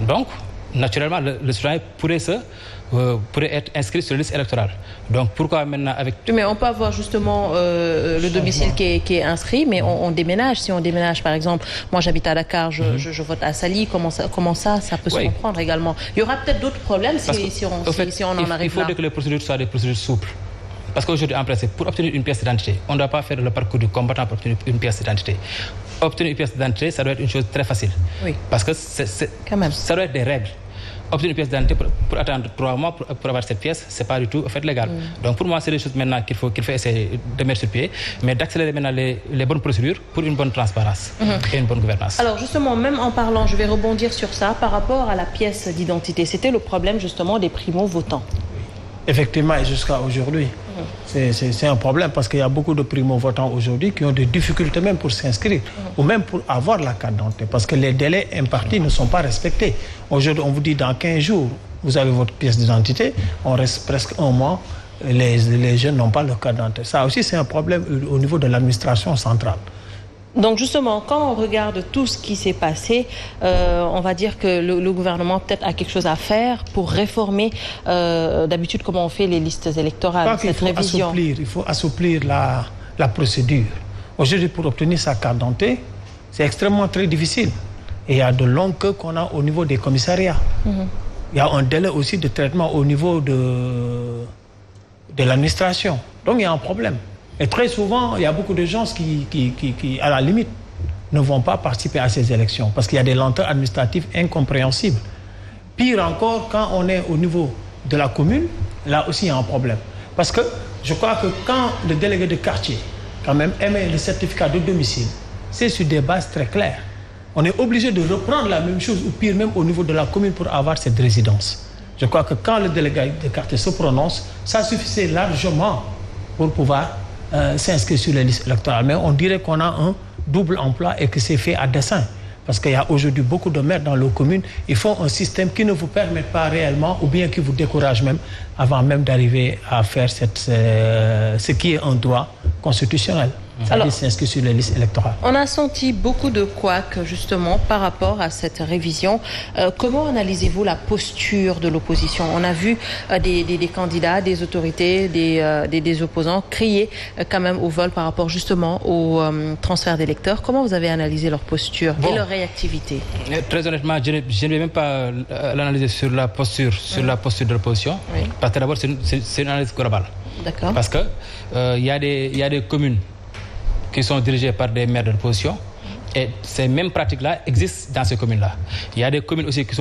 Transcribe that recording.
Donc, naturellement, le citoyen pourrait être inscrit sur la liste électorale. Donc, pourquoi maintenant avec... Mais on peut avoir justement le domicile qui est inscrit, mais on déménage. Si on déménage, par exemple, moi j'habite à Dakar, je vote à Saly, comment ça peut se comprendre également. Il y aura peut-être d'autres problèmes si on en arrive là. Il faudrait que les procédures soient des procédures souples. Parce qu'aujourd'hui, en principe, pour obtenir une pièce d'identité, on ne doit pas faire le parcours du combattant pour obtenir une pièce d'identité. Obtenir une pièce d'identité, ça doit être une chose très facile. Oui. Parce que ça doit être des règles. Obtenir une pièce d'identité pour attendre 3 mois pour avoir cette pièce, c'est pas du tout légal. Donc pour moi, c'est des choses maintenant qu'il faut essayer de mettre sur pied, mais d'accélérer maintenant les bonnes procédures pour une bonne transparence et une bonne gouvernance. Alors justement, même en parlant, je vais rebondir sur ça, par rapport à la pièce d'identité, c'était le problème justement des primo-votants. Effectivement, et jusqu'à aujourd'hui, c'est un problème parce qu'il y a beaucoup de primo-votants aujourd'hui qui ont des difficultés même pour s'inscrire ou même pour avoir la carte d'identité parce que les délais impartis ne sont pas respectés. Aujourd'hui, on vous dit dans 15 jours, vous avez votre pièce d'identité, on reste presque 1 mois, les jeunes n'ont pas leur carte d'identité. Ça aussi, c'est un problème au niveau de l'administration centrale. Donc justement, quand on regarde tout ce qui s'est passé, on va dire que le gouvernement peut-être a quelque chose à faire pour réformer d'habitude comment on fait les listes électorales, cette révision. Il faut assouplir la procédure. Aujourd'hui, pour obtenir sa carte d'identité, c'est extrêmement très difficile. Et il y a de longues queues qu'on a au niveau des commissariats. Il y a un délai aussi de traitement au niveau de l'administration. Donc il y a un problème. Et très souvent, il y a beaucoup de gens qui, à la limite, ne vont pas participer à ces élections parce qu'il y a des lenteurs administratives incompréhensibles. Pire encore, quand on est au niveau de la commune, là aussi, il y a un problème. Parce que je crois que quand le délégué de quartier, quand même, émet le certificat de domicile, c'est sur des bases très claires. On est obligé de reprendre la même chose, ou pire même au niveau de la commune pour avoir cette résidence. Je crois que quand le délégué de quartier se prononce, ça suffisait largement pour pouvoir s'inscrire sur les listes électorales. Mais on dirait qu'on a un double emploi et que c'est fait à dessein. Parce qu'il y a aujourd'hui beaucoup de maires dans nos communes. Ils font un système qui ne vous permet pas réellement, ou bien qui vous décourage même, avant même d'arriver à faire ce qui est un droit constitutionnel. Alors, s'inscrit sur les listes électorales. On a senti beaucoup de couacs justement par rapport à cette révision. Comment analysez-vous la posture de l'opposition? On a vu des candidats, des autorités, des opposants crier quand même au vol par rapport justement au transfert d'électeurs. Comment vous avez analysé leur posture et leur réactivité? Très honnêtement, je ne vais même pas l'analyser sur la posture de l'opposition. Oui. Parce que d'abord, c'est une analyse globale. D'accord. Parce que il y a des communes qui sont dirigées par des maires de l'opposition et ces mêmes pratiques-là existent dans ces communes-là. Il y a des communes aussi qui sont